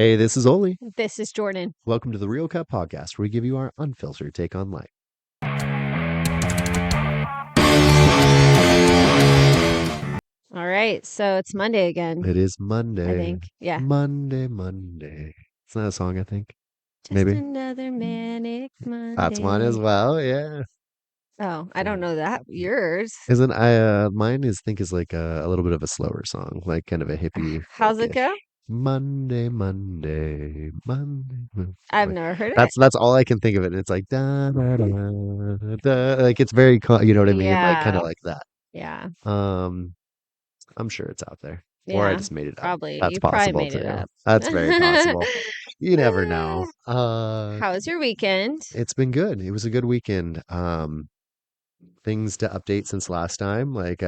Hey, this is Oli. This is Jordan. Welcome to the Real Cut Podcast, where we give you our unfiltered take on life. All right, so it's Monday again, It is I Monday. think. Yeah. Monday. It's not a song, I think. Just Maybe. another manic That's mine as Monday. well, yeah. Oh, I don't know that. Yours. Isn't mine is like a little bit of a slower song, like kind of a hippie How's it folkish. go? Monday. I've Like never heard it. that's all I can think of it. And it's like da, da, da, da, like it's very you know what I mean? Like kind of Yeah. like that. Yeah. Um I'm sure it's out there. Or I Yeah. just made it up. Probably. That's You probably possible made it too. up. That's very possible. You never know. How was your weekend? It's been good. It was a good weekend. Things to update since last time, like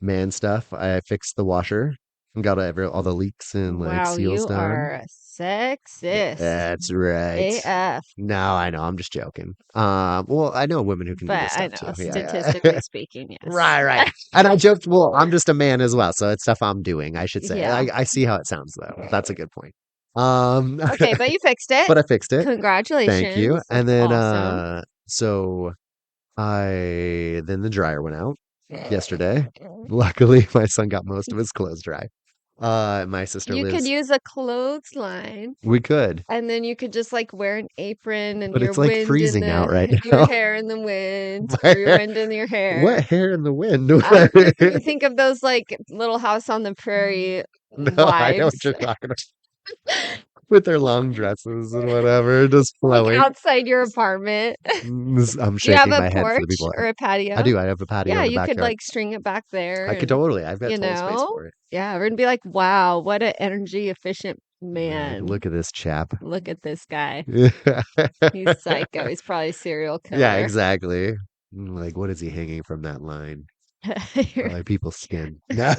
man stuff. I fixed the washer and got all the leaks and like Wow, seals you done. are a sexist. That's right. AF. No, I know. I'm just joking. Well, I know women who can do But this I stuff know, too. Yeah. statistically speaking, yes. Right. And I joked, well, I'm just a man as well, so it's stuff I'm doing, I should say. Yeah. I see how it sounds though. That's a good point. Okay, but you fixed it. But I fixed it. Thank you. Congratulations. And That's then awesome. so then the dryer went out yesterday. Luckily, my son got most of his clothes dry. My sister You could lives use a clothesline we could, and then you could just like wear an apron and but your it's like wind in freezing out right your now. hair in the wind My or your hair, wind in your what hair. hair in the wind? You think of those like Little House on the Prairie No, I know wives, what you're talking about. With their long dresses and whatever, just like flowing. outside your apartment. I'm Do you have shaking a my head for the porch people. or a I patio? do. I have a patio Yeah, in the you could backyard. like string it back there I could and totally. I've got you total space know, for it. yeah, we're gonna be like, wow, what an energy efficient Like, man. look at this chap. Look at this guy. Yeah, He's psycho. He's probably a serial yeah, killer. exactly. Like, what is he hanging from that line? You're- Probably people's skin. No.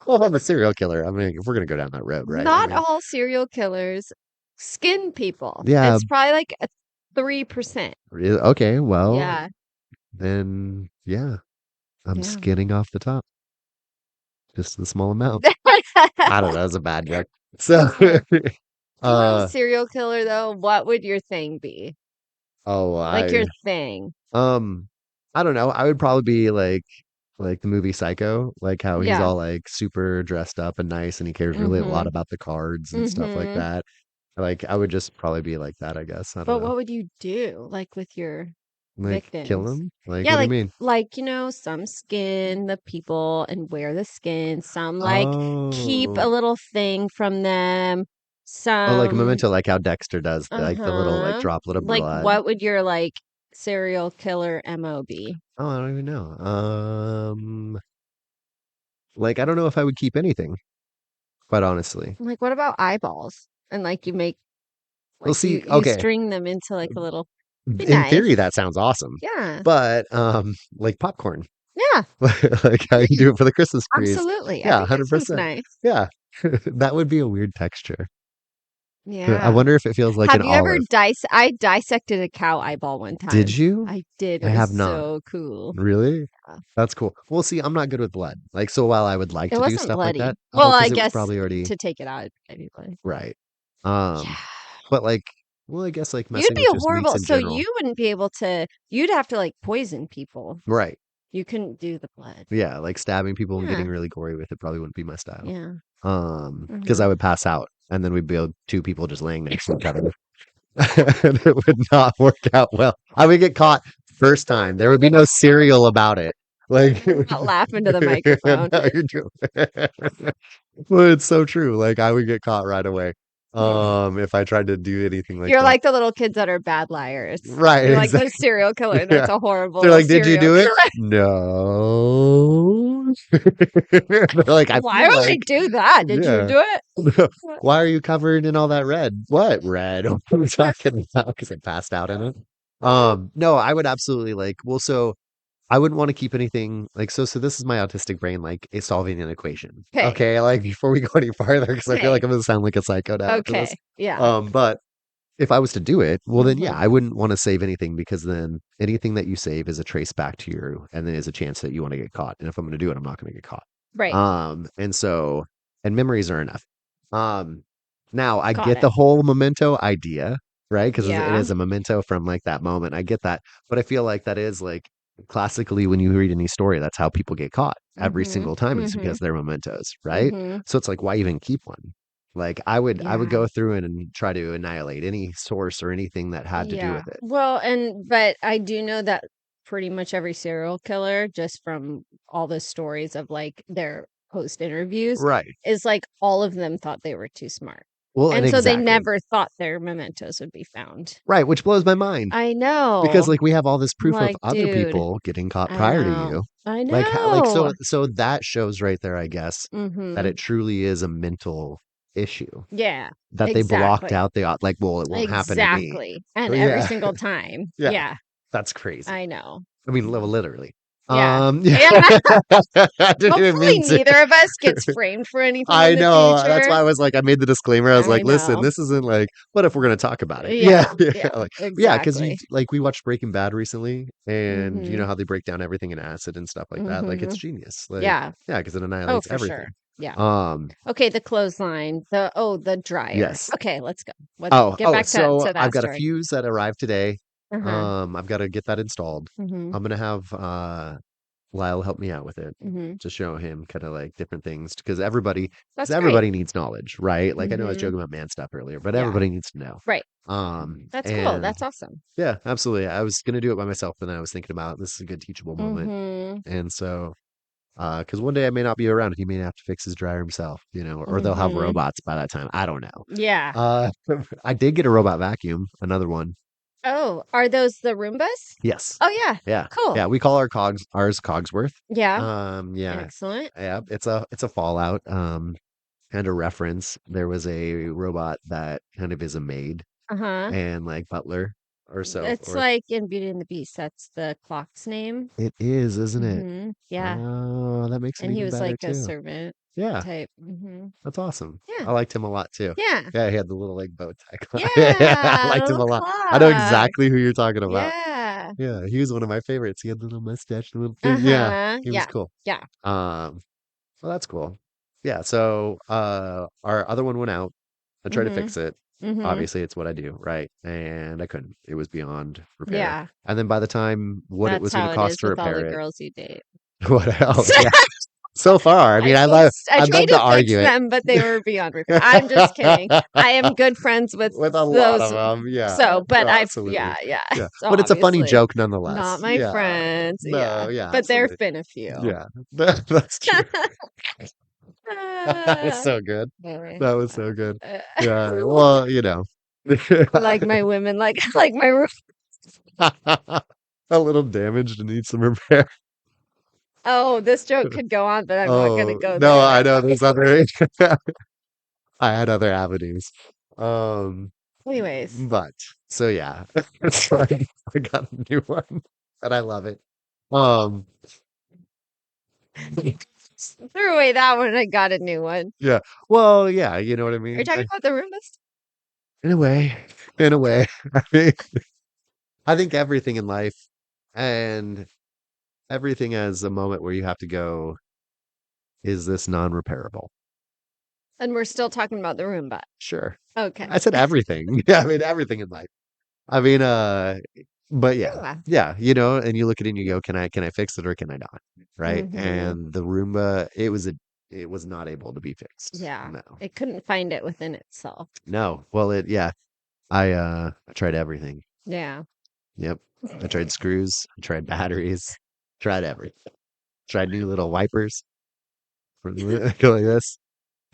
Well, if I'm a serial killer, I mean, if we're gonna go down that road, right? I Not mean, all serial killers skin people. yeah. It's probably like a 3%. Okay. Well, Yeah. then, yeah, I'm Yeah. skinning off the top, just a small amount. I don't know. That's a bad joke. So, If you were a uh, serial killer though, what would your thing be? oh, Like your thing. um, I don't know. I would probably be like the movie Psycho, like how he's Yeah. all like super dressed up and nice, and he cares really a lot Mm-hmm. about the cards and stuff like Mm-hmm. that. Like, I would just probably be like that, I guess. I don't But know. what would you do like with your Like, kill victims? him? Like, Yeah, what do you mean? some skin the people and wear the skin, some like keep a Oh, little thing from them, oh, like a some memento, like how Dexter does, like the little like uh-huh. droplet of Like blood. what would your like serial killer MO be? Oh, I don't even know. Like I don't know if I would keep anything, quite honestly. Like what about eyeballs? And like you make We'll like see. you Okay, string them into like a little be in theory, nice. that sounds awesome, Yeah. but like popcorn, Yeah, like how you do it for the Christmas trees. absolutely. I Yeah, think that sounds 100%. nice. Yeah, that would be a weird texture. I Yeah. wonder if it feels like an Have you ever olive. I dissected a cow eyeball one Did time. you? I did. I It was have not. so cool. Really? Yeah. That's cool. Well, see, I'm not good with blood. Like, so while I would like It to do wasn't stuff like that, bloody. oh, Well, I because it was guess probably already to take it out, maybe bloody. right. Yeah. Um, but like, well, I guess like You'd messing be with a just meats horrible, in so general. you wouldn't be able to, you'd have to like poison people. Right. You couldn't do the blood. Yeah, like stabbing people and getting Yeah. really gory with it probably wouldn't be my style. Yeah. Because Hmm. I would pass out and then we'd be two people just laying next to each other. And it would not work out well. I would get caught first time. There would be no cereal about it. Like, Not laugh into the microphone. no, you're doing. Well, it's so true. Like, I would get caught right away. If I tried to do anything like You're that. like the little kids that are bad liars. Right, You're like the exactly. serial killer Yeah. that's a horrible They're like, did you serial do it? killer. No. They're like, I Why feel would I like, do that? Did you yeah. do it? Why are you covered in all that red? What red? What are you talking about? Because I passed out in it. No, I would absolutely like, well, so I wouldn't want to keep anything like so this is my autistic brain like it's solving an equation. Okay. Okay, like before we go any farther, because I feel Okay. like I'm gonna sound like a psycho now after this. Okay. Yeah. But if I was to do it, well then yeah, Hmm. I wouldn't want to save anything because then anything that you save is a trace back to you and then is a chance that you want to get caught. And if I'm gonna do it, I'm not gonna get caught. Right. And so and memories are enough. Um, now I Got get it. the whole memento idea, right? Because it Yeah. is a memento from like that moment. I get that, but I feel like that is like classically when you read any story, that's how people get caught every Mm-hmm. single time is Mm-hmm. because they're mementos, right? Mm-hmm. So it's like, why even keep one? Like I would Yeah. go through it and try to annihilate any source or anything that had to do Yeah. with it. Well, but I do know that pretty much every serial killer, just from all the stories of like their post interviews, Right. is like all of them thought they were too smart. Well, and And so they exactly. never thought their mementos would be found. Right, which blows my mind I because know. like we have all this I'm proof of like, other dude, people getting caught I prior to know. you. I Like know. so that shows right there, I guess, that Mm-hmm. it truly is a mental issue Yeah, that they blocked exactly. out like, well, it won't happen to me. Exactly. And every Yeah. single time. Yeah. Yeah, That's crazy. I know. I mean, Yeah. literally. Yeah. Yeah. Yeah. I didn't even Hopefully mean to. neither of us gets framed for anything in I the know. That's future. why I was like, I made the disclaimer. I was I like, listen, know. this isn't like, what if we're going to talk about it? Yeah. Yeah. Yeah. Yeah. Like, yeah. Cause Exactly. like, we watched Breaking Bad recently and you know Mhm. how they break down everything in acid and stuff like that. Like, it's Mhm. genius. Like, Yeah. yeah, cause it Oh, annihilates for everything. sure. Yeah. Um, Okay, the clothesline. The dryer. yes. Okay, let's go. Let's get back So to I've that got a story. fuse that arrived today. Uh-huh. I've got to get that installed. Mhm. I'm gonna have Lyle help me out with it Mhm. to show him kind of like different things because That's great. everybody needs knowledge, right? Like I know I was Mhm. joking about man stuff earlier, but Yeah. everybody needs to know. Right. That's cool. And That's awesome. yeah, absolutely. I was gonna do it by myself, but then I was thinking about this is a good teachable moment. Mhm. And so because one day I may not be around, he may have to fix his dryer himself, or they'll have Mhm. robots by that time. I don't know. Yeah. Uh I did get a robot vacuum, another one. Oh, are those the Roombas? Yes. Oh yeah. Yeah. Cool. Yeah. We call ours Cogsworth. Yeah. Yeah. Excellent. Yeah. It's a Fallout. And a reference. There was a robot that kind of is a maid Uh-huh. and like butler or so It's forth. like in Beauty and the Beast. That's the clock's name. It is, isn't it? Yeah. Oh, that makes it And he even was better like a too. servant Yeah, type. that's awesome. Yeah. I liked him a lot too. Yeah. Yeah, he had the little like bow tie. Yeah, I Yeah. liked The him a little lot. I know clock. exactly who you're talking about. Yeah. Yeah, he was one of my favorites. He had the little mustache, the little thing. Yeah, Uh-huh. he was Yeah. cool. Yeah. Um, well, that's cool. Yeah, so our other one went out. I tried to Mm-hmm. fix it. Mm-hmm. Obviously, it's what I do, right? And I couldn't. It was beyond repair. Yeah. And then by the time what it That's was going how to it cost is to with all the repair it, girls you date. what else? Yeah. So far, I mean, I I'd tried love to to fix argue it. them, but they were beyond repair. I'm just kidding. I am good friends with With a lot of those. them, yeah. So, but No, I've, absolutely. yeah, yeah. Yeah. So But it's a funny obviously joke not nonetheless. my Yeah. friends. No, Yeah. yeah, But there've absolutely. been a few. Yeah. That's true. That was Ah, so good. anyway, That was so good. uh, Yeah. Well, like my women, like like my a little damaged and needs some repair. oh, this joke could go on, but I'm not gonna Oh, go no, there I that know way. there's other I had other avenues. Um, Anyways, but so yeah. So I got a new one and I love it. Um, threw away that one. I got a new one. yeah. Well, yeah, you know what I Are you mean? talking about the Roombas? In a way, in a way. I mean, I think everything in life and everything has a moment where you have to go, is this non-repairable? And we're still talking about the Roomba. Sure. Okay. I said everything. Yeah, I mean everything in life. I mean, but yeah, Yeah. yeah, and you look at it and you go, can I fix it or can I not? Right? Mm-hmm. And the Roomba, it was not able to be fixed. Yeah. No, It couldn't find it within itself. no. Well, yeah, I tried everything. Yeah. Yep, I tried screws, I tried batteries, tried everything. Tried new little wipers for go like this.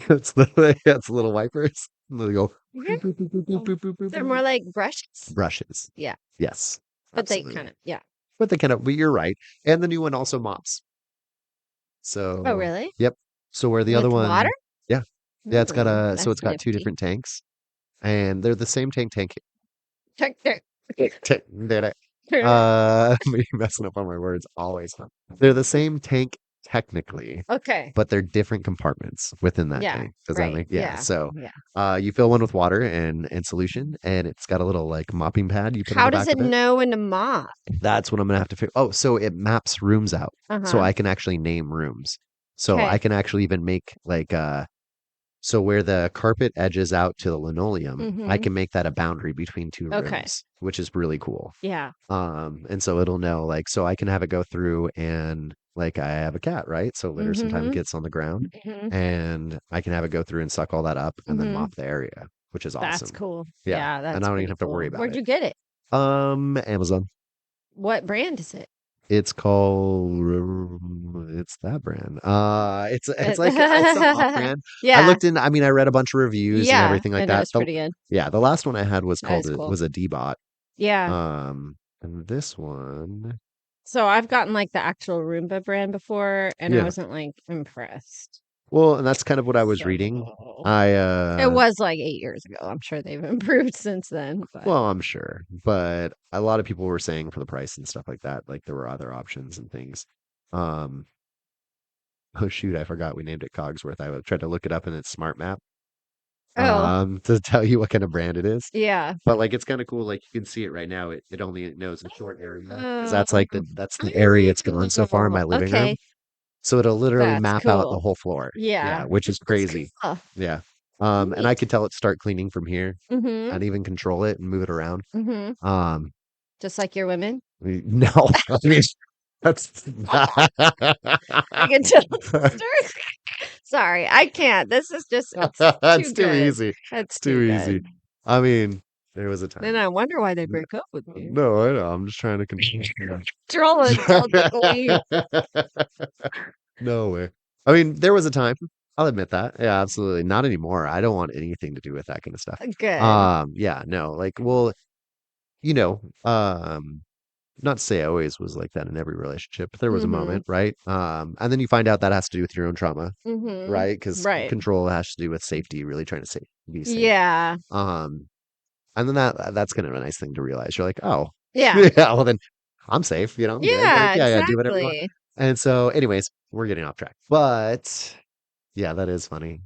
It's little wipers. And they go Yeah. boop, boop, boop, boop, boop, Oh, boop, boop, boop, they're boop, boop. more like brushes. Brushes. Yeah. Yes, But they kind absolutely. of, yeah. But you're right. And the new one also mops. Oh, So, really? yep. So where the other With water? one, yeah, yeah, so That's it's got two nifty. different tanks, and they're the same tank. Check there. Did it? Me messing up on my words always. They're the same tank technically, Okay. but they're different compartments within that Yeah. tank. Does that Right. make yeah? Yeah. So Yeah. you fill one with water and solution, and it's got a little like mopping pad you put on How the does back it of it. know when to mop? That's what I'm gonna have to figure. Oh, so it maps rooms out, so Uh-huh. I can actually name rooms. So I Okay. can actually even make like So where the carpet edges out to the linoleum, I Mm-hmm. can make that a boundary between two Okay. rooms, which is really cool. Yeah. And so it'll know like so I can have it go through and like I have a cat, right? So litter sometimes Mm-hmm. gets on the ground Mm-hmm. and I can have it go through and suck all that up and then Mm-hmm. mop the area, which is That's awesome. cool. Yeah. Yeah, And I that's don't even pretty have to worry cool. about Where'd it. you get it? Amazon. What brand is it? It's called it's that brand. It's like it's some off-brand. I Yeah. looked in, I mean, I read a bunch of reviews and Yeah. everything I like know that. it's pretty good. Yeah, the last one I had was That called is it cool. was a D-bot. Yeah. And this one, So I've gotten like the actual Roomba brand before and I yeah. wasn't like impressed. Well, and that's kind of what I was reading. So I it was like 8 years ago. I'm sure they've improved since then, but well, I'm sure, but a lot of people were saying for the price and stuff like that, like there were other options and things. Um, oh shoot, I forgot we named it Cogsworth. Tried to look it up in its smart map oh, to tell you what kind of brand it is. yeah. But like it's kind of cool. Like you can see it right now. It only knows a short area because Oh, that's the area it's gone so far in my living room. okay. So it'll literally That's map out the cool. whole floor. Yeah, Yeah. which is That's crazy. cool. Yeah. And I Neat. could tell it to start cleaning from here Mm-hmm. and even control it and move it around. Mm-hmm. Um, Just like your women. no, I mean that's I can tell the story. Sorry, I can't. This is just it's that's too too good. easy. It's It's too too easy. good. I mean, there was a Then time. I wonder why they break up with me. No, I know. I'm just trying to control. Trolling, don't take a leave. No way. I mean, there was a time. I'll admit that. Yeah, absolutely. Not anymore. I don't want anything to do with that kind of stuff. Good. Yeah, no. Like, well, you know, not to say I always was like that in every relationship, but there was a Mm-hmm. moment, right? And then you find out that has to do with your own trauma, Mm-hmm. right? Because Right. control has to do with safety, really trying to be safe. Yeah. Um, and then that's kind of a nice thing to realize. You're like, oh, Yeah. yeah, well then I'm safe, you know, I'm good. Like, Yeah, yeah, yeah, do whatever you want. exactly. And so, anyways, we're getting off track. But yeah, that is funny.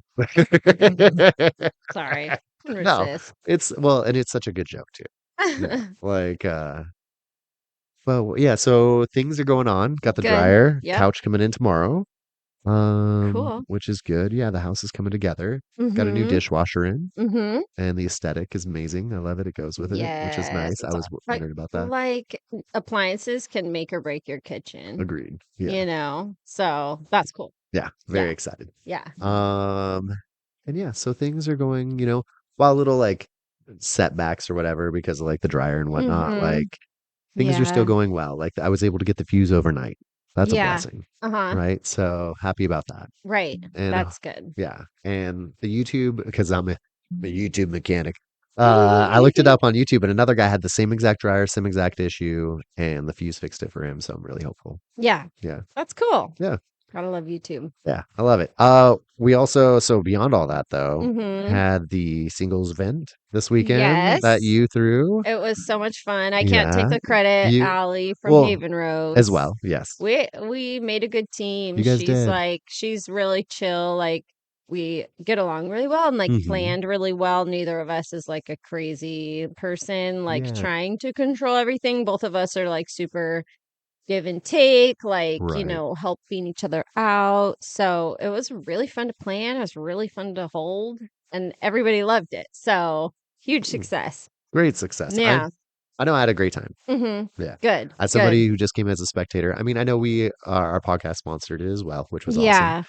Sorry. Can No, resist. it's well, and it's such a good joke too. Yeah. Like well, yeah, so things are going on. Got the Good. dryer, Yep. couch coming in tomorrow. Cool. Which is good. Yeah, the house is coming together. Got a new Mm-hmm. dishwasher in, Mm-hmm. and the aesthetic is amazing. I love it. It goes with it, which is Yes. nice. I It's was like wondering about that. like appliances can make or break your kitchen, Agreed. Yeah. So that's cool. Yeah. Very Yeah. excited. Yeah. Um, and yeah, so things are going, while little like setbacks or whatever because of like the dryer and whatnot, Mm-hmm. like things are still Yeah. going well. Like I was able to get the fuse overnight. That's a Yeah. blessing, Uh-huh. right? So happy about that. Right. And That's good. yeah, and the YouTube because I'm a YouTube mechanic. I looked it up on YouTube, and another guy had the same exact dryer, same exact issue, and the fuse fixed it for him. So I'm really hopeful. Yeah. Yeah, That's cool. yeah, Gotta love YouTube. yeah. I love it. We also so beyond all that though Mm-hmm. had the singles event this weekend that Yes. you threw. It was so much fun. I can't take Yeah, the credit. you Allie from well Haven as Rose. well. Yes, We made a good team. you guys did. She's really chill. Like we get along really well and like Hmm. planned really well. Neither of us is like a crazy person, like Yeah, trying to control everything. Both of us are like super give and take, like, right. helping each other out. So it was really fun to plan. It was really fun to hold, and everybody loved it. So huge Mm, success. great success. Yeah. I know I had a great time. Yeah. Good. As Good. somebody who just came as a spectator, I mean, I know our podcast sponsored it as well, which was awesome. Yeah.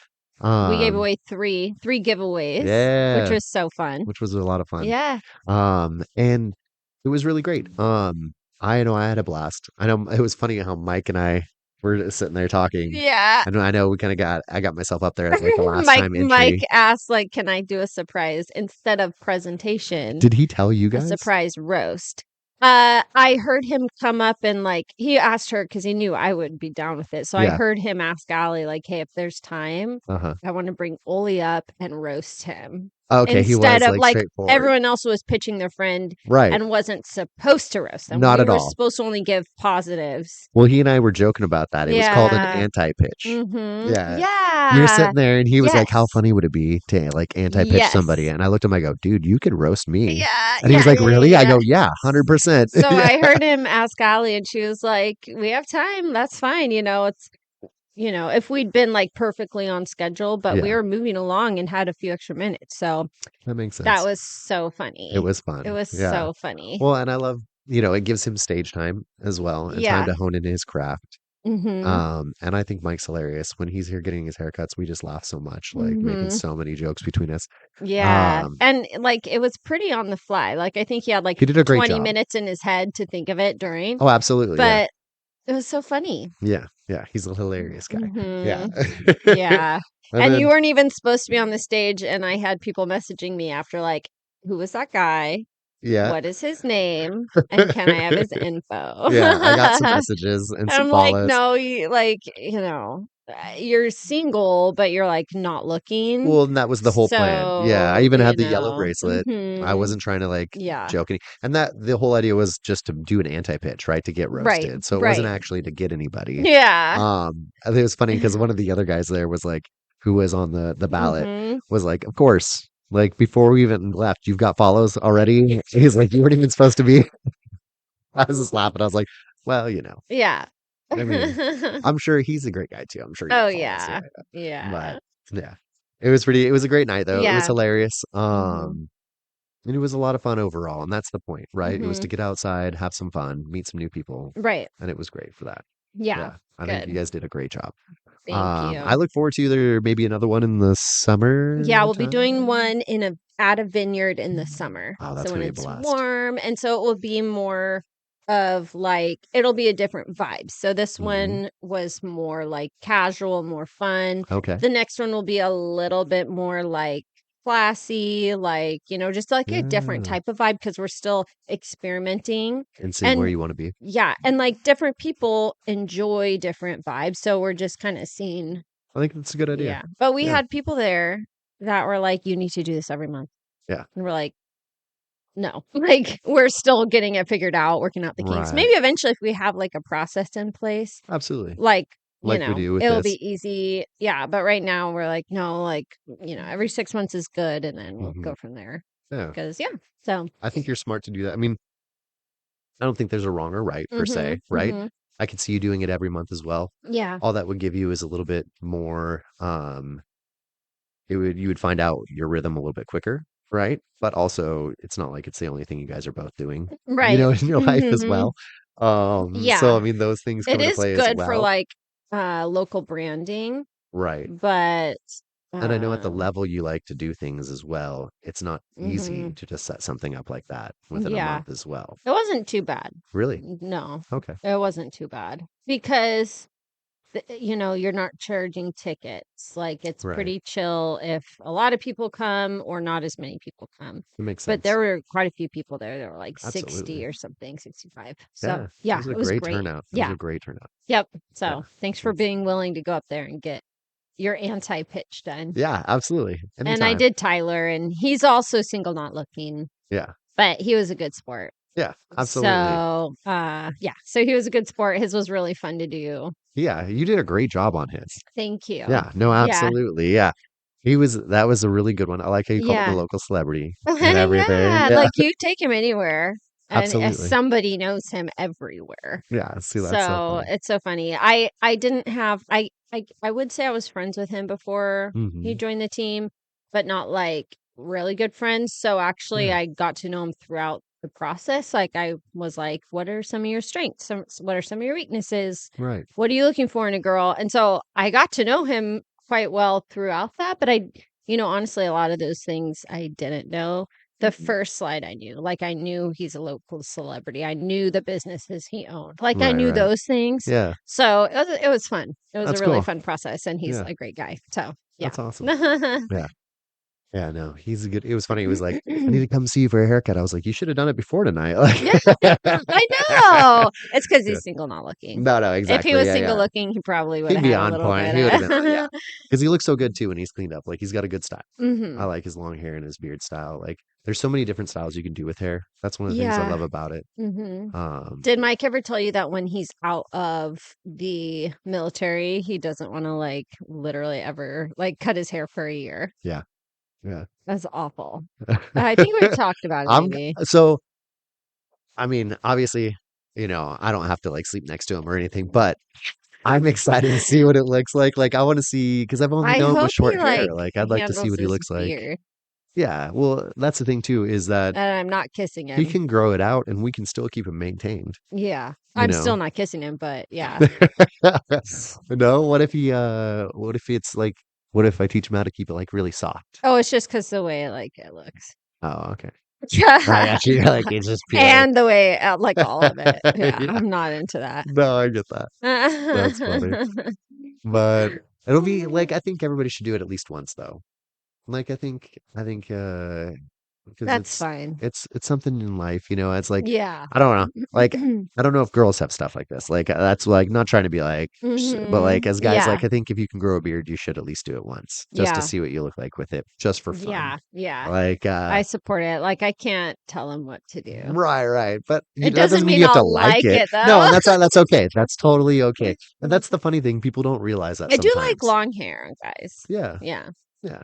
We gave Um, away three giveaways, which yeah, was so fun. which was a lot of fun. Yeah. And it was really great. I know I had a blast. I know it was funny how Mike and I were just sitting there talking. Yeah. I know we kind of I got myself up there as like the last Mike time Mike entry. asked like, "Can I do a surprise instead of presentation? Did he tell you A guys? surprise roast?" I heard him come up and like he asked her because he knew I would be down with it. So I Yeah. heard him ask Allie like, "Hey, if there's time, Uh-huh. I want to bring Oli up and roast him." Okay, he Instead was of like like straightforward. everyone else was pitching their friend Right. and wasn't supposed to roast them. Not We at were all. supposed to only give positives. Well, he and I were joking about that. It was called an Yeah. anti-pitch. Mm-hmm. Yeah. We were Yeah. sitting there and he was like, how Yes. funny would it be to like anti-pitch somebody? Yes. And I looked at him, I go, dude, you could roast me. Yeah. And he was Yeah. like, Yeah. really? Yeah. I Yeah. go, yeah, 100%. So Yeah. I heard him ask Allie, and she was like, "We have time. That's fine. It's if we'd been like perfectly on schedule, but we Yeah, were moving along and had a few extra minutes. So that makes that sense. was so It funny. was It fun. was Yeah. so funny. Well, and I love, it gives him stage time as well and time Yeah. to hone in his craft. Mhm. And I think Mike's hilarious. When he's here getting his haircuts, we just laugh so much, like making Mhm. so many jokes between us. Yeah. Um, And like it was pretty on the fly. Like I think he had like he did a great 20 job. minutes in his head to think of it during, Oh, absolutely. Yeah. but it was so funny. Yeah. Yeah. He's a hilarious guy. Yeah. Mhm. Yeah. And And you then, weren't even supposed to be on the stage, and I had people messaging me after like, "Who was that guy? yeah. What is his name? And can I have his info?" Yeah. I got some messages and some I'm like, follows. "No, you're single, but you're like not looking." Well, and that was the whole plan. Yeah, I So, even had the yellow bracelet. I mhm. wasn't trying to like Yeah. joke any, and that the whole idea was just to do an anti-pitch, right? To get Right. roasted. So it wasn't Right. actually to get anybody. Yeah. And it was funny because one of the other guys there was like, who was on the ballot, Mhm. was like, of course, like before we even left, you've got follows already. He's like, you weren't even supposed to be. I was just laughing. I was like, well, Yeah. I mean, I'm sure he's a great guy too. I'm sure he Oh, got follows. Yeah, yeah. yeah. But Yeah. yeah, it was a great night though. It was Yeah. hilarious. Mhm. And it was a lot of fun overall. And that's the point, right? It was to Mhm. get outside, have some fun, meet some new people. Right. And it was great for that. Yeah. Yeah. I think you Good. guys did a great job. Thank I you. look forward to either maybe another one in the Yeah, we'll be summertime. doing one in a at a vineyard in the summer. Oh, So that's when gonna be a it's blast. warm, and so it will be more of like it'll be a different vibe. So this Hmm. one was more like casual, more fun. Okay. The next one will be a little bit more like classy, like, just like a different Yeah. type of vibe because we're still experimenting. And seeing where And you want to be. yeah, and like different people enjoy different vibes. So we're just kind of seeing. I think that's a good idea. Yeah, but we Yeah. had people there that were like, "You need to do this every month." Yeah. And we're like, "No." Like, we're still getting it figured out, working out the kinks. Right. Maybe eventually if we have like a process in place, Absolutely. like, Like we do with it'll be this. easy. Yeah, but right now we're like, "No, like, every 6 months is good and then we'll Hmm. go from there." Yeah. 'Cause yeah. So, I think you're smart to do that. I mean, I don't think there's a wrong or right per se, mhm. right? Mhm. I could see you doing it every month as well. Yeah. All that would give you is a little bit more, you would find out your rhythm a little bit quicker, right? But also it's not like it's the only thing you guys are both doing, Right. in your life as Mhm. well. So I Yeah. mean those things come It into is play as good for well. like local branding, Right. but And I know at the um level you like to do things as well, it's not easy mhm. to just set something up like that within a Yeah. month as well. It wasn't too bad. Really? No, Okay. it wasn't too bad because you're not charging tickets. Like it's Right. pretty chill if a lot of people come or not as many people come. It makes But sense. there were quite a few people there. There were like Absolutely. 60 or something, 65. So, Yeah. It yeah, was a it was great great. turnout. It was Yeah. a great turnout. Yep. Yeah. So, thanks for It's being willing to go up there and get your anti-pitch done. yeah, absolutely. And I Anytime. did Tyler, and he's also single, not looking, Yeah. but he was a good sport. Yeah, absolutely. So, yeah, so he was a good sport. His was really fun to do. Yeah, you did a great job on his. Thank you. Yeah, no, Yeah. absolutely. Yeah. That was a really good one. I like how you called it the Yeah. local celebrity and everything. Yeah, Yeah, like, you take him anywhere, and, absolutely. somebody knows him everywhere. Yeah, see, that's so So, funny. it's so funny. I didn't have I would say I was friends with him before he Hmm. joined the team, but not, like, really good friends, so, actually, Yeah, I got to know him throughout the process, like, I was like, "What are some of your strengths? What are some of your weaknesses? right. What are you looking for in a girl?" And so, I got to know him quite well throughout that, but honestly, a lot of those things I didn't know. The first slide I knew, like, I knew he's a local celebrity. I knew the businesses he owned. Like, I Right, knew right. those things. Yeah, So, it was fun. It was a that's really cool. fun process, and he's Yeah, a great guy. So, yeah. that's awesome. Yeah. Yeah, no, he's a good it was funny. He was like, "I need to come see you for a haircut." I was like, "You should have done it before tonight." Yeah, Like, I know. It's because yeah. he's single, not looking. No, no, If he exactly. was Yeah, single yeah. looking, he probably would He'd have be had a on little point. bit He would have been on, yeah. of Because he looks so good too when he's cleaned up. Like he's got a good style. I Mhm. like his long hair and his beard style. Like there's so many different styles you can do with hair. That's one of the things I Yeah. love about it. Mhm. Um, Did Mike ever tell you that when he's out of the military, he doesn't wanna, like, literally ever, like, cut his hair for a year? yeah, yeah. That's awful. I think we've talked about it I'm maybe. so I mean, obviously, I don't have to like sleep next to him or anything, but I'm excited to see what it looks like. Like I want to see because I've only I known him with hope he short like hair. Like I'd like to see handles what he his looks like. beard. Yeah, well, that's the thing too, is that And I'm not kissing he him. can grow it out and we can still keep him maintained, Yeah. you I'm know? still not kissing him, but yeah. No, what if it's like, what if I teach him how to keep it like really soft? Oh, it's just because the way like it looks. Oh, okay. I Yeah. actually like it's just pure. And the way like all of it. Yeah, Yeah, I'm not into that. no, I get that. That's funny. But it'll be like I think everybody should do it at least once though. Like I think because That's fine. it's something in life, you know. It's like Yeah. I don't know. Like I don't know if girls have stuff like this. Like that's like not trying to be like but like as guys Yeah. like I think if you can grow a beard, you should at least do it once just to Yeah. see what you look like with it just for fun. Yeah. Yeah. Like I support it. Like I can't tell him what to do. right. But It that doesn't doesn't mean mean you have to I'll like like it. it No, though. and that's okay. That's totally okay. And that's the funny thing. People don't realize that I do like sometimes. long hair, guys. Yeah. Yeah. Yeah.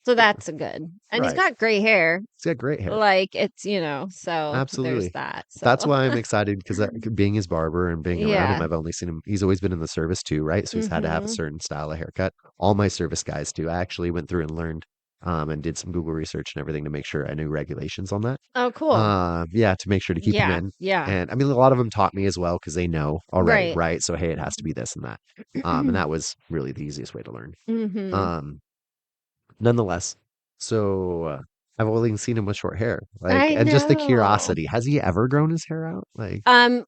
So that's a good. And he's Right. got gray hair. He's got great hair. Like it's so there's Absolutely. that. So That's why I'm excited because being his barber and being around him, yeah. I've only seen him. He's always been in the service too, right? So he's had to have a Mhm. certain style of haircut. All my service guys do. I actually went through and learned and did some Google research and everything to make sure I knew regulations on that. Oh, cool. Yeah, to make sure to keep him Yeah. in. Yeah. And I mean, a lot of them taught me as well because they know already, Right. right? So, hey, it has to be this and that. And that was really the easiest way to learn. Mhm. Um, Nonetheless, so I've only seen him with short hair, like, I and just the know. curiosity. Has he ever grown his hair out? Like,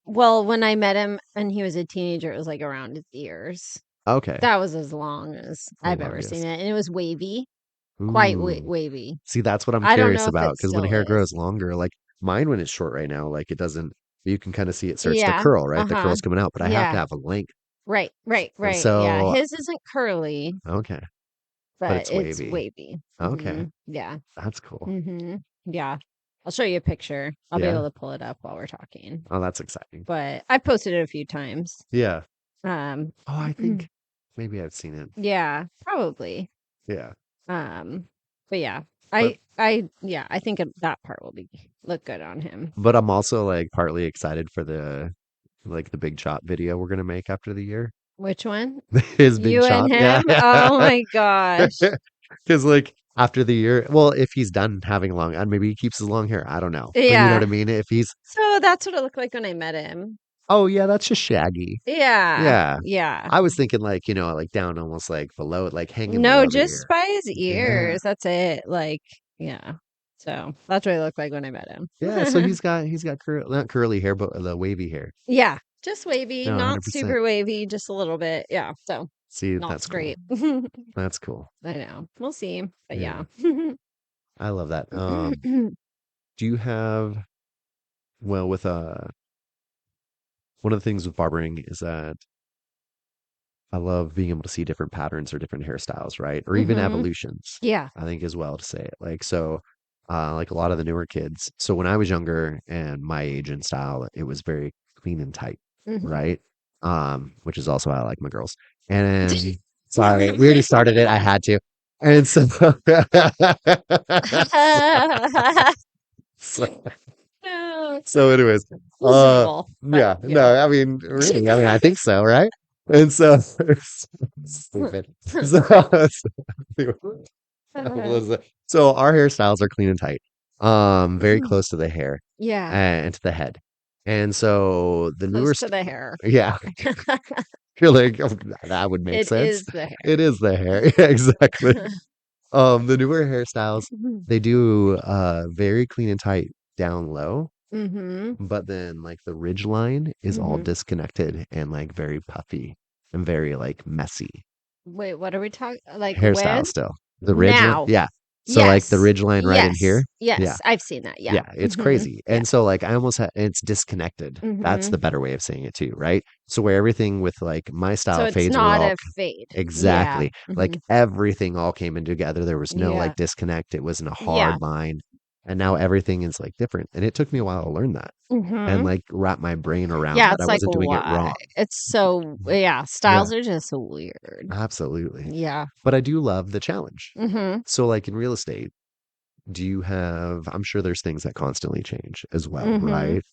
Well, when I met him and he was a teenager, it was like around his ears. okay, That was as long as the I've ever seen longest. it, and it was wavy, quite Ooh, wavy. see, that's what I'm I don't curious know if about it because when still hair is. grows longer, like mine, when it's short right now, like it doesn't. You can kind of see it starts to Yeah. curl, right? The Uh-huh. curl's coming out, but I have to Yeah. have a length, Right, right, and right. Yeah. so His isn't curly, okay, but but it's it's wavy. wavy. Okay, Yeah. that's cool. Yeah. I'll show you a picture. I'll be Yeah. able to pull it up while we're talking. Oh, that's exciting. But I've posted it a few times. Yeah. Um, Oh, I think maybe I've seen it. yeah, probably. Yeah. Um, but yeah, But I think that part will be look good on him. but I'm also like partly excited for the big chop video we're gonna make after the year. Which one? His big You and chop. Yeah. him? Oh my gosh. Because like after the year, well, if he's done having long, and maybe he keeps his long hair. I don't know. But you know what Yeah. I mean? If he's So that's what it looked like when I met him. oh yeah, that's just shaggy. Yeah. Yeah. Yeah. I was thinking like, like down almost like below it, like hanging No, below the just ear. by his Yeah. ears. That's it. Like, yeah. So that's what it looked like when I met him. Yeah. So he's got not curly hair, but the wavy hair. Yeah. Just wavy, No, not 100%. super wavy, just a little bit. Yeah. So See, not that's cool. straight. I That's cool. know. We'll see. But Yeah. yeah. I love that. Do you have well with one of the things with barbering is that I love being able to see different patterns or different hairstyles, right? Or even hmm evolutions, Yeah. I think as well to say it. Like so like a lot of the newer kids. So when I was younger and my age and style, it was very clean and tight, hmm right? Which is also how I like my girls. And sorry, we already started it. I had to. And so, so No, so anyways, uh reasonable, but yeah, yeah. no, I mean really, I mean I think so, right? And so stupid. Anyway, what was it? So our hairstyles are clean and tight. Very close to the hair Yeah, and to the head. And so the newer close to the hair. yeah, you're like "Oh, that would make It sense. is the hair. It is the hair. Yeah, exactly. The newer hairstyles, they do very clean and tight down low. Mhm. But then like the ridge line is all Mhm. disconnected and like very puffy and very like messy Wait, what are we talking like hairstyle when? still. The ridge line, Now. yeah. So like the Yes. ridge line right in Yes. here. Yeah. Yes. I've seen that. Yeah. Yeah, it's Mhm. crazy. Yeah. And so like I almost it's disconnected. That's the Mhm. better way of saying it too, right? So where everything with like my So style it's fades were not all a fade. Yeah. exactly like Mhm. everything all came in together. There was no Yeah. like disconnect. It wasn't a Yeah. hard line. And now everything is like different. And it took me a while to learn that and Mhm. like wrap my brain around Yeah, that I it's like wasn't doing it why? wrong. It's so yeah, Yeah, styles are just so weird. absolutely. Yeah. But I do love the challenge. Mhm. So like in real estate, do you have I'm sure there's things that constantly change as well, Mhm. right?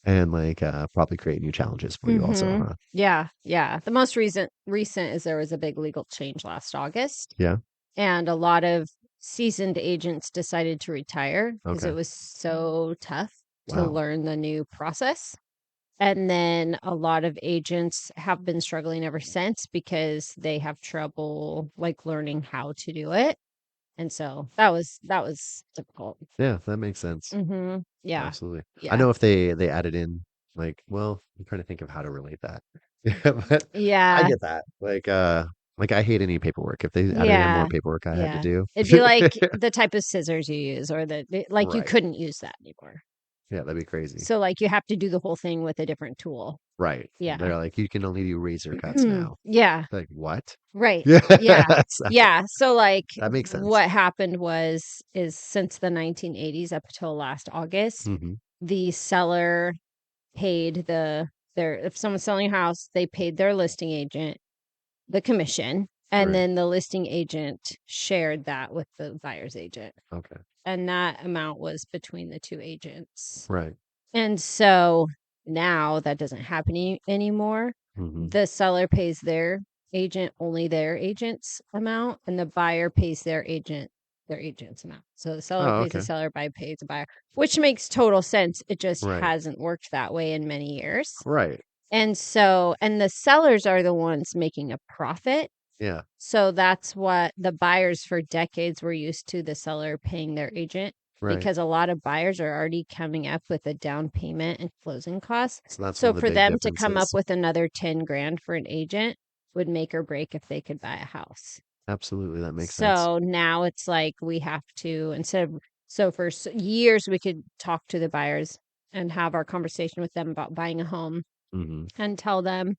and like probably create new challenges for you also, huh? Yeah, yeah. The most recent is there was a big legal change last August, Yeah. and a lot of seasoned agents decided to retire because it Okay. was so tough to Wow. learn the new process. And then a lot of agents have been struggling ever since because they have trouble like learning how to do it. And so that was difficult. Yeah, that makes sense. Yeah. Absolutely. I Yeah. know if they added in like, well, I'm trying to think of how to relate that. Yeah, but I Yeah. get that. Like I hate any paperwork. If they added in more Yeah. paperwork I had to Yeah. do. It'd be like the type of scissors you use or like you Right. couldn't use that anymore. Yeah, that'd be crazy. So like you have to do the whole thing with a different tool. Right. Yeah. They're like, you can only do razor cuts now. Yeah. Like, what? Right. Yeah. Yeah. So, Yeah. So like that makes sense. what happened is since the 1980s up until last August, Hmm. the seller paid their if someone's selling a house, they paid their listing agent the commission, and Right. then the listing agent shared that with the buyer's agent. Okay. And that amount was between the two agents. Right. And so now that doesn't happen anymore. Hmm. The seller pays their agent only their agent's amount, and the buyer pays their agent's amount. So the seller Oh, pays the okay. seller, buyer pays the buyer, which makes total sense. It just Right. hasn't worked that way in many years. Right. And so, and the sellers are the ones making a profit. Yeah. So that's what the buyers for decades were used to, the seller paying their agent, Right. because a lot of buyers are already coming up with a down payment and closing costs. So that's one So of the for big them to come up differences. with another 10 grand for an agent would make or break if they could buy a house. Absolutely. That makes sense. So now it's like we have to, instead of, so for years we could talk to the buyers and have our conversation with them about buying a home Hmm. and tell them,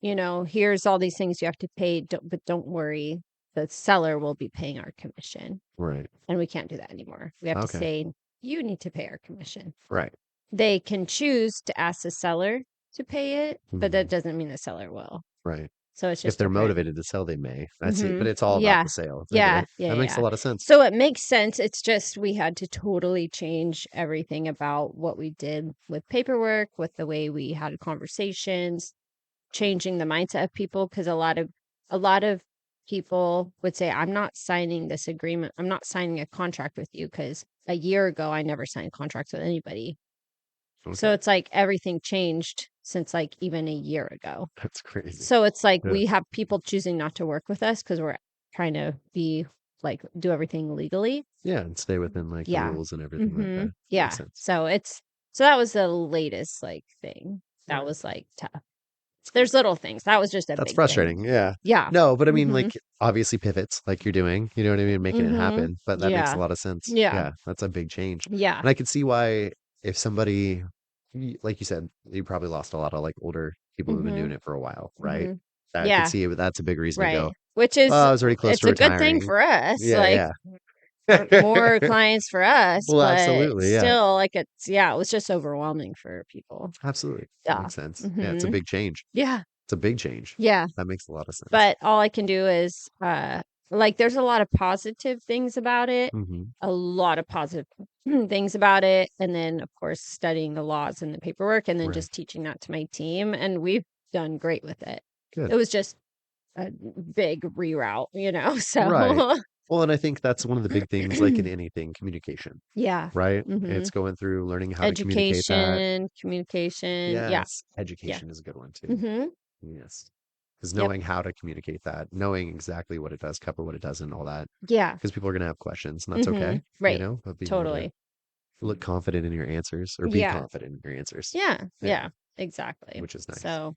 here's all these things you have to pay, but don't worry, the seller will be paying our commission. Right. And we can't do that anymore. We have to Okay. say, you need to pay our commission. Right. They can choose to ask the seller to pay it, but that Hmm. doesn't mean the seller will. Right. So it's If just they're different. motivated to sell, they may. That's it. But it's all about Yeah. the sale. I get Yeah. it. Yeah. That makes a Yeah. lot of sense. So it makes sense. It's just we had to totally change everything about what we did with paperwork, with the way we had conversations, changing the mindset of people, because a lot of people would say, I'm not signing this agreement, I'm not signing a contract with you, because a year ago I never signed contracts with anybody. So Okay. it's like everything changed since like even a year ago. That's crazy. So it's like Yeah. we have people choosing not to work with us because we're trying to be like do everything legally. Yeah. And stay within like the Yeah. rules and everything like that. Yeah. Makes sense. So that was the latest like thing that Right. was like tough. There's little things. That was just a That's big thing. frustrating. Yeah. Yeah. No, but I mean, Mhm. like, obviously pivots like you're doing, you know what I mean? Making it Mhm. happen. But that makes a Yeah. lot of sense. Yeah. Yeah. That's a big change. Yeah. And I could see why, if somebody, like you said, you probably lost a lot of like older people who've been doing Mhm. it for a while, right? Mhm. I could Yeah. see it. That's a big reason to Right. go, Which is oh, I was already close it's to a good thing retiring. for us, like Yeah. more Yeah. clients for us, Well, but absolutely. Yeah. still like it was just overwhelming for people. Absolutely. Yeah. Makes sense. Yeah. It's a Mhm. big change. Yeah. It's a big change. Yeah. That makes a lot of sense. But all I can do is like there's a lot of positive things about it. Hmm. A lot of positive things about it. And then of course studying the laws and the paperwork and then Right. just teaching that to my team. And we've done great with it. It Good. was just a big reroute. Right. So Well, and I think that's one of the big things, like in anything, communication, yeah. right? Hmm. It's going through learning how to communicate that. Education, communication. Yeah. Yes. Yeah. Education is a good one too. Hmm. Yes. Because Yep. knowing how to communicate that, knowing exactly what it does, cover what it doesn't, all that. Yeah. Because people are going to have questions, and that's okay, Right. but being able to Totally. look confident in your answers or be Yeah. confident in your answers. Yeah. Yeah. Yeah. Exactly. Which is nice. So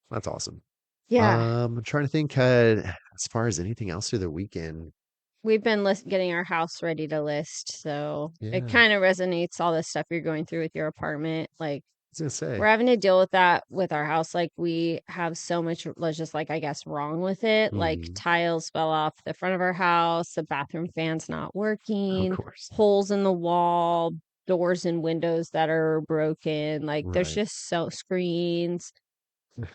That's awesome. yeah. I'm trying to think as far as anything else through the weekend. We've been getting our house ready to list, so it Yeah. kind of resonates all the stuff you're going through with your apartment. Like I was going to we're say, having to deal with that with our house. Like we have so much, let's just like I guess wrong with it. Like hmm, tiles fell off the front of our house, the bathroom fan's not of working, course. holes in the wall, doors and windows that are broken. Like there's Right. just so screens.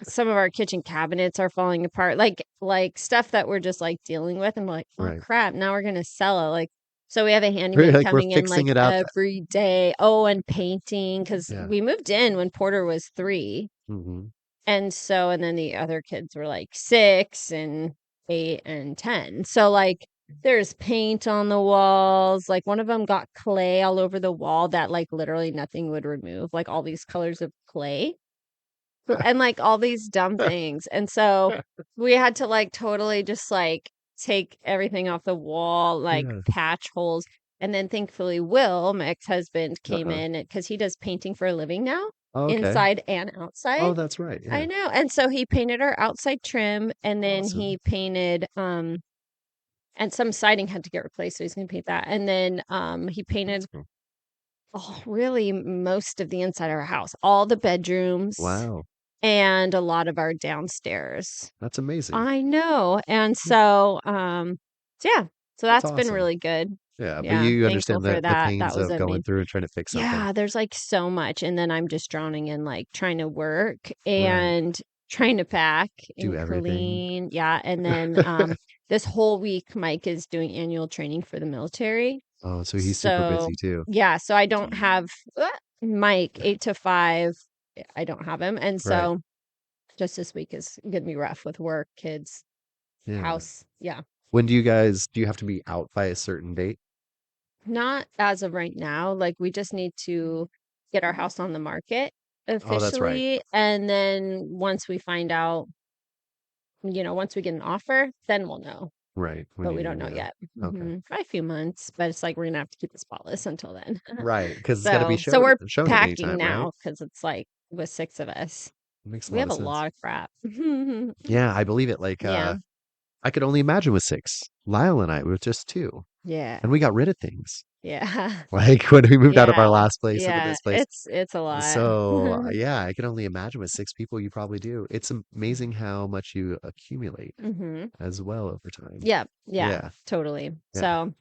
Some of our kitchen cabinets are falling apart. Like stuff that we're just like dealing with. And we're like, oh Right. crap, now we're gonna sell it. Like So we have a We're handyman like we're coming in fixing like it up. every day. Oh, and painting because Yeah. we moved in when Porter was 3. Hmm. And so, and then the other kids were like 6 and 8 and 10. So, like, there's paint on the walls. Like, one of them got clay all over the wall that, like, literally nothing would remove, like, all these colors of clay and like all these dumb things. And so we had to like totally just like take everything off the wall, like Yeah. patch holes. And then thankfully, Will, my ex-husband, came Uh-huh. in because he does painting for a living now, Oh, okay. inside and outside. Oh, that's right. I Yeah. know. And so he painted our outside trim and then Awesome. he painted and some siding had to get replaced, so he's gonna paint that. And then he That's painted cool. oh really most of the inside of our house, all the bedrooms Wow. and a lot of our downstairs. That's amazing. I know. And Mm. so yeah. So That's that's been awesome. really good. Yeah, but Yeah, you thankful understand for the that. That pains was of a going main through and trying to fix something. yeah, there's like so much. And then I'm just drowning in like trying to work Right. and trying to pack Do and everything. clean. Yeah. And then this whole week Mike is doing annual training for the military. Oh, so he's super So busy too. yeah, so I don't have Mike 8 to 5. I don't have him. And Right. so just this week is gonna be rough with work, kids, Yeah. house. Yeah. When do you have to be out by a certain date? Not as of right now. Like we just need to get our house on the market Oh, that's right. officially. And then once we find out, once we get an offer, then we'll know. Right. When But we you don't know yet. okay. Probably a few months, but it's like we're gonna have to keep it spotless until then. Right. Because it's got to be So showed we're shown at any packing time, right? now because it's like with 6 of us. It makes a We lot have of a sense. lot of crap. Yeah, I believe it. Like Yeah. I could only imagine with 6. Lyle and I were just 2, Yeah. and we got rid of things. Yeah. Like when we moved out of our Yeah. last place into Yeah. this place. It's a lot. So, yeah, I can only imagine with 6 people you probably do. It's amazing how much you accumulate Hmm. as well over time. Yeah. Yeah. Yeah. Totally. Yeah. So,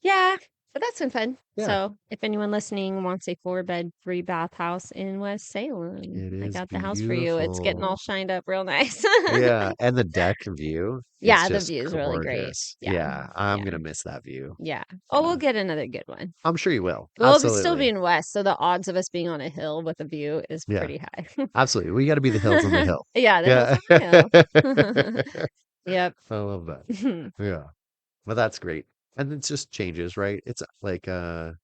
yeah, but that's been fun. Yeah. So, if anyone listening wants a 4-bed, 3-bath house in West Salem, It I is got the house for you. It's getting all beautiful. shined up real nice. Yeah, and the deck view is Yeah, the just view is really great. gorgeous. Yeah. Yeah, I'm Yeah. gonna miss that view. Yeah. Oh, we'll Uh, get another good one. I'm sure you will. We'll still be Absolutely. in West, so the odds of us being on a hill with a view is Yeah, pretty high. absolutely. We got to be the hills on the hill. Yeah, the hill's Yeah. on the hill. Yep. I love that. Yeah. Well, that's great. And it just changes, right? It's like and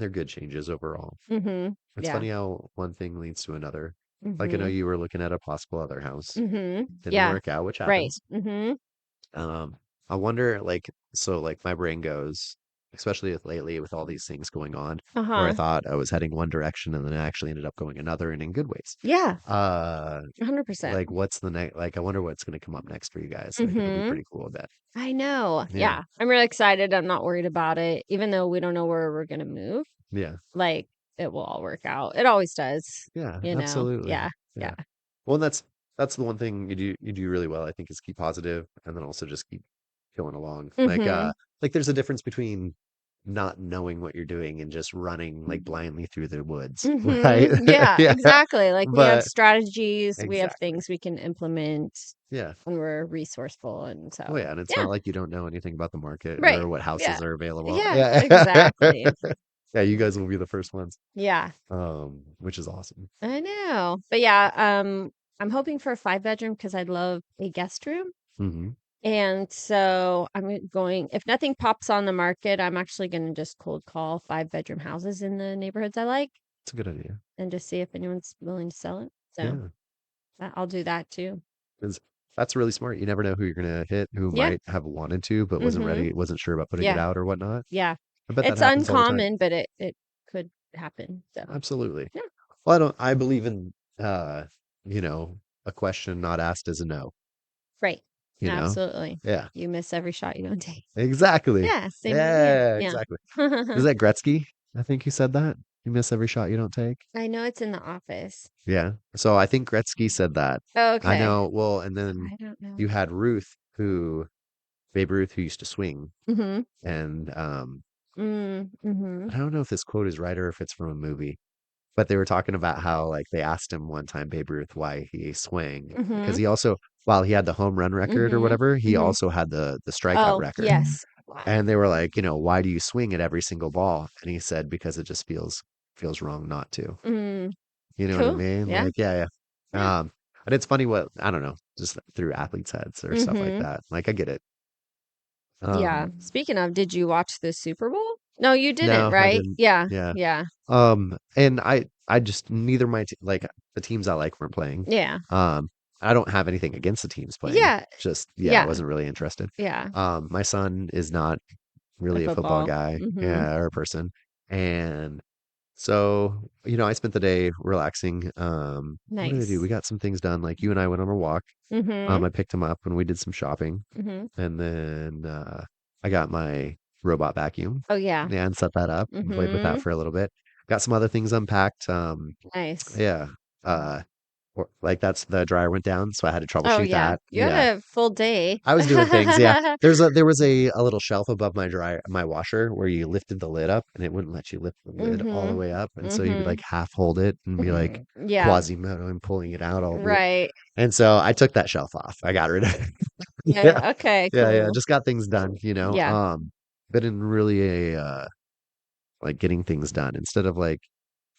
they're good changes overall. Mhm. It's Yeah. funny how one thing leads to another. Like I know Mhm. you were looking at a possible other house. Mhm. Didn't Yeah. work out, which Right. happens. Mhm. Um, I wonder, like, so like my brain goes, especially lately with all these things going on, where I Uh-huh. thought I was heading one direction and then I actually ended up going another and in good ways. Yeah. Uh, 100%. like what's the next, like, I wonder what's going to come up next for you guys. Like, it'll be Mhm. pretty cool, I bet. I know. Yeah. Yeah. I'm really excited. I'm not worried about it. Even though we don't know where we're gonna move, Yeah. like, it will all work out. It always does, Yeah, you know? absolutely. Yeah. Yeah. Yeah. Well, and that's the one thing you do really well, I think, is keep positive and then also just keep going along. Mhm. Like there's a difference between not knowing what you're doing and just running like blindly through the woods, right? Mhm. Yeah, Yeah. exactly. Like, we have But strategies, we have exactly. things we can implement Yeah. when we're resourceful, and Oh so yeah, and it's yeah. not like you don't know anything about the market Right. or what Yeah. houses are available. Yeah, Yeah. exactly. Yeah, you guys will be the first ones. Yeah. Which is awesome. I know. But yeah, I'm hoping for a 5-bedroom because 'cause I'd love a guest room. Hmm. And so I'm going if nothing pops on the market, I'm actually gonna just cold call 5-bedroom houses in the neighborhoods I like It's a good idea. and just see if anyone's willing to sell it. So Yeah. I'll do that too. 'Cause that's really smart. You never know who you're gonna hit, who Yeah. might have wanted to, but wasn't Mhm. ready, wasn't sure about putting it Yeah. out or whatnot. Yeah. I bet that It's happens all the time. uncommon, but it could happen. So Absolutely. yeah. Well, I believe in you know, a question not asked is a no, Right. you know? Absolutely. Yeah. You miss every shot you don't take. Exactly. Yeah, same idea. Yeah, Yeah. exactly. Is that Gretzky? I think you said that. You miss every shot you don't take. I know it's in The Office. Yeah. So I think Gretzky said that. I Okay. know. Well, and then I don't know. you had Babe Ruth, who used to swing, Mhm. and Mhm. I don't know if this quote is right or if it's from a movie, but they were talking about how like they asked him one time, Babe Ruth, why he swang because Mhm. he also, while he had the home run record or Mhm. whatever, he Mhm. also had the strikeout Oh, record. yes. And they were like, why do you swing at every single ball? And he said, because it just feels wrong not to. Mm, You know what I cool. mean? Yeah. Like, yeah, Yeah. yeah. And it's funny what I don't know, just through athletes' heads or stuff like Mm-hmm. that. Like, I get it. Yeah. Um, Speaking of, did you watch the Super Bowl? No, you didn't, no, I right? didn't. Yeah. Yeah. Yeah. And I just neither like the teams I like weren't playing. Yeah. Um, I don't have anything against the teams playing. Yeah. Just yeah, I Yeah. wasn't really interested. Yeah. My son is not A really a football football. guy, Mm-hmm. yeah, or a person, and so I spent the day relaxing. What did I do? We Nice. got some things done. Like you and I went on a walk. Mm-hmm. I picked him up and we did some shopping, Mm-hmm. and then I got my robot vacuum, Oh yeah. yeah, and set that up and played with that Mm-hmm. for a little bit. Got some other things unpacked. Nice. Yeah. Like that's the dryer went down, so I had to Oh troubleshoot yeah. that. You had Yeah. a full day. I was doing things, yeah. There was a little shelf above my washer where you lifted the lid up and it wouldn't let you lift the lid all the Mm-hmm. way up. And so you would Mm-hmm. like half hold it and be like Yeah. Quasimodo and pulling it out all weird. Right. And so I took that shelf off. I got rid of it. Yeah. Yeah. Okay. Yeah. Cool. Just got things done. Yeah. Been really like getting things done instead of like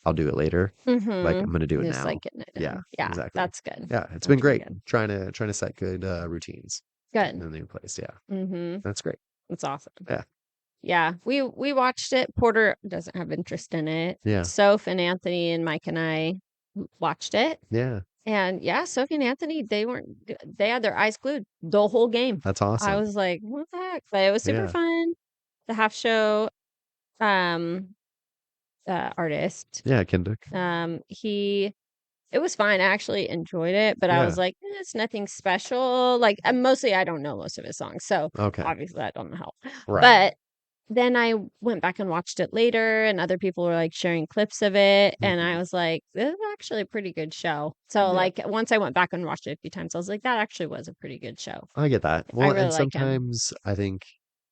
I'll do it later. Like I'm Mm-hmm. gonna do it Just now. like getting it Yeah, done. Yeah. exactly. That's good. Yeah, it's been That's really great good. trying to set good routines in Good. a new place. Yeah, Mm-hmm. that's great. That's awesome. Yeah, Yeah. We watched it. Porter doesn't have interest in it. yeah, Soph and Anthony and Mike and I watched it. yeah. And yeah, Sophie and Anthony, they had their eyes glued the whole game. That's I awesome. was like, what the heck? But it was super Yeah. fun. The half show um artist. Yeah, Kendrick. He it was fine. I actually enjoyed it, but I Yeah. was like, it's nothing special. Like mostly I don't know most of his songs. So Okay. obviously that don't help. Right. But then I went back and watched it later, and other people were like sharing clips of it, and I Hmm. was like, this is actually a pretty good show. So Yeah, like once I went back and watched it a few times, I was like, that actually was a pretty good show. I get that. I Well, really and like him. sometimes I think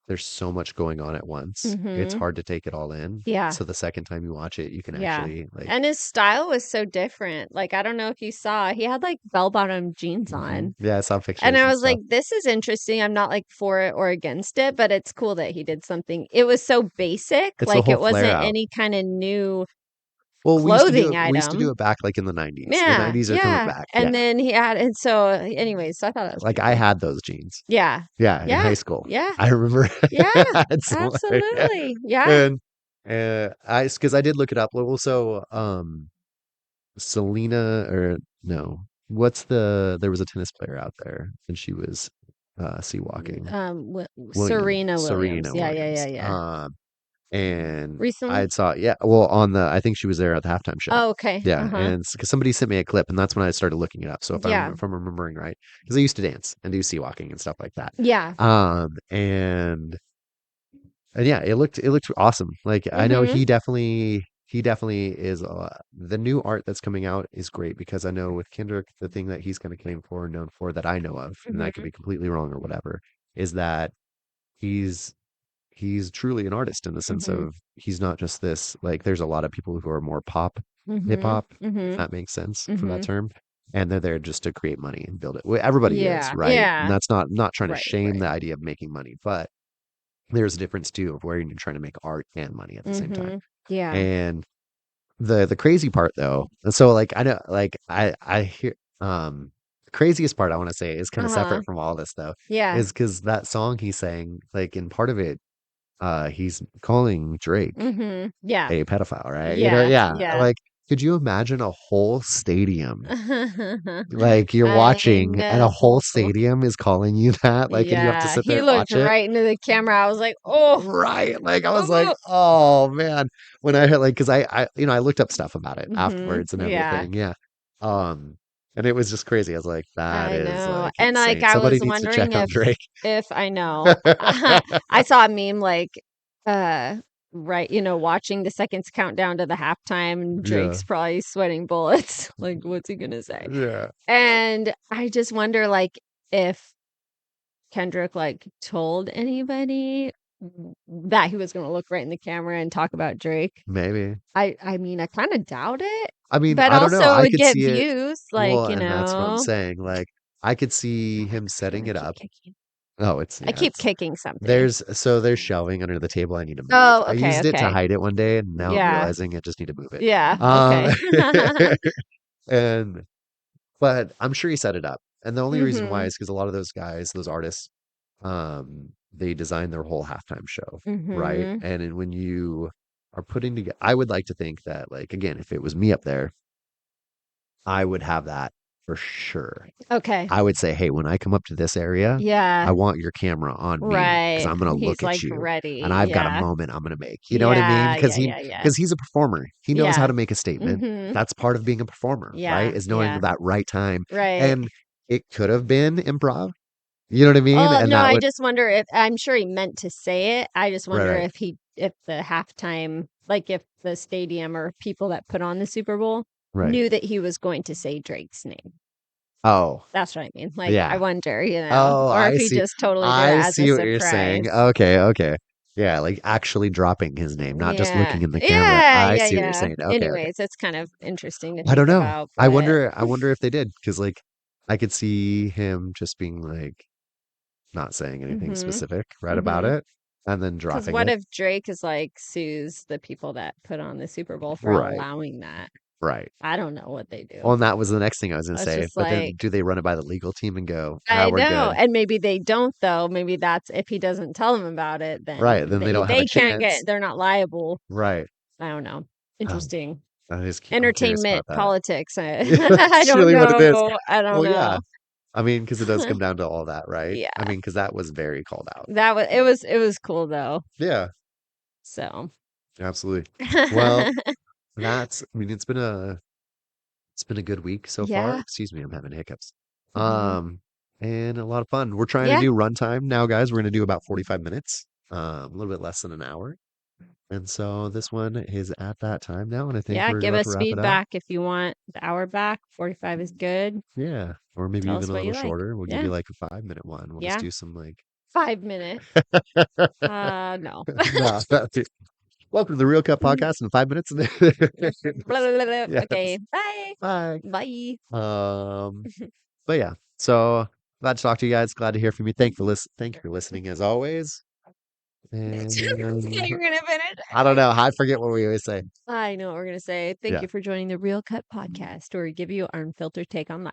there's so much going on at once. It's Mm-hmm. hard to take it all in. Yeah. So the second time you watch it, you can Yeah. actually like. And his style was so different. Like, I don't know if you saw, he had like bell-bottom jeans on. Yeah, I saw And pictures I and was like, stuff. this is interesting. I'm not like for it or against it, but it's cool that he did something. It was so basic, It's the like whole it flare wasn't out. any kind of new Well, clothing we used to do item. it back like in the 90s. The Yeah, 90s are coming yeah. back. Yeah. And then he had, and so, anyways, so I thought that was Like pretty I cool. had those jeans. Yeah, Yeah, in yeah, high school. yeah, I remember yeah, I had some yeah. absolutely. Yeah. And because I did look it up. Well, so Selena or no, there was a tennis player out there and she was sea walking. Serena Williams. Serena Yeah, yeah, yeah, Williams. yeah. And I Recently? had saw yeah, well on the I think she was there at the halftime show. Oh, okay. Yeah, Uh-huh. and because somebody sent me a clip, and that's when I started looking it up. So Yeah. if I'm remembering right, because I used to dance and do sea walking and stuff like that. Yeah. And yeah, it looked awesome. Like I know Mm-hmm. he definitely is the new art that's coming out is great because I know with Kendrick the thing that he's kind of claimed for and known for that I know of, and I could Mm-hmm. be completely wrong or whatever, is that he's he's truly an artist in the sense Mm-hmm. of he's not just this like there's a lot of people who are more pop hip Mm-hmm. hop, if Mm-hmm. that makes sense for that Mm-hmm. term. And they're there just to create money and build it. Well, everybody is, Yeah. right? And Yeah. that's not trying to Right, shame the right. idea of making money, but there's a difference too of where you're trying to make art and money at the same time. Mm-hmm. Yeah. And the crazy part though, and so like I know like I hear the craziest part I want to say is kind of Uh-huh. separate from all this though, Yeah. is because that song he sang, like in part of it, he's calling Drake Mm-hmm. Yeah. a pedophile, right? Yeah. Yeah. Yeah. Like, could you imagine a whole stadium like you're I watching and a know. whole stadium is calling you that, like, and you have to Yeah. sit He there and looked watch it? right into the camera. I was like, oh, Right. Like I was like, oh. oh man. When I heard like because I looked up stuff about it Mm-hmm. afterwards and Yeah. everything. Yeah. Um and it was just crazy. I was like, that I is know. like And like insane. I Somebody was needs to wondering check on Drake. if I know. I saw a meme like uh right, watching the seconds count down to the halftime and Yeah. Drake's probably sweating bullets. Like what's he gonna say? Yeah. And I just wonder like if Kendrick like told anybody that he was gonna look right in the camera and talk about Drake. Maybe. I mean I kind of doubt it, I mean, but I don't know. also it I would could get see it. views, like, Well, and that's what I'm saying. Like, I could see him setting gonna it keep up kicking. Oh, it's I yeah, keep it's kicking something. there's shelving under the table I need to move. Oh, I okay, used it to okay. hide it one day, and now I'm Yeah. realizing I just need to move it. Yeah, Um, okay. and but I'm sure he set it up. And the only reason why Mhm. is because a lot of those guys, those artists, they design their whole halftime show, right? Mhm. And when you are putting together, I would like to think that, like, again, if it was me up there, I would have that for sure. Okay. I would say, hey, when I come up to this area, I Yeah. want your camera on me because Right. I'm going to He's, look at like, you and ready. I've got a Yeah. moment I'm going to make. You know what I mean? Yeah, yeah, yeah, yeah. Because he's a performer. He knows how Yeah. to make a statement. Mhm. That's part of being a performer, right? Yeah, Is knowing yeah. that right time. Right. And it could have been improv. You know what I mean? Oh, And no, that I would just wonder if I'm sure he meant to say it. I just right, wonder right, if the halftime, like, if the stadium or people that put on the Super Bowl right. knew that he was going to say Drake's name. Oh, That's what I mean. Like, I yeah. wonder, Oh, or if I he see. just totally did it I as a see what you're saying. surprise. Okay, okay. Yeah, like actually dropping his name, not just Yeah. looking in the camera. Yeah, I yeah, see what you're yeah. saying. Okay, okay. Anyways, it's kind of interesting to I think don't know. about, I but wonder I wonder if they did because like I could see him just being like not saying anything mhm. specific right about Mhm. it and then Because dropping what it. if Drake is like sues the people that put on the Super Bowl for Right, allowing that? right. I don't know what they Well, do. and that was the next thing I was gonna It's say. just But then like do they run it by the legal team and go, ah, I we're know, good. and maybe they don't though. Maybe that's if he doesn't tell them about it, Right. then Then they don't have a they can't chance. get they're not liable. Right. I don't know. Um, Interesting. I'm curious Entertainment, about that. politics. Yeah, I that's don't really what it is. know. I don't Well, yeah. know. I mean, because it does come down to all that, right? I Yeah. mean, because that was very called out. It was cool though. Yeah, So absolutely. Well, I mean, it's been a good week so far. yeah. Excuse me, I'm having hiccups. Mhm. Um, and a lot of fun. We're trying to Yeah. do runtime now, guys. We're going to do about 45 minutes, a little bit less than an hour. And so this one is at that time now, and I think Yeah. we're Give about to us wrap it up. feedback if you want the hour back. 45 is good. Yeah, or maybe Tell even us a what little you like. shorter. We'll give Yeah. you like a 5 minute one. We'll just Yeah. do some like 5 minute. No. no. Welcome to the Real Cut Podcast in 5 minutes. Blah, blah, blah, blah. Yes. Okay. Bye. Bye. Bye. But yeah. So glad to talk to you guys. Glad to hear from you. Thank you for listening as always. And You're gonna finish. I don't know. I forget what we always say. I know what we're gonna say. Thank Yeah. you for joining the Real Cut Podcast, where we give you our unfiltered take on life.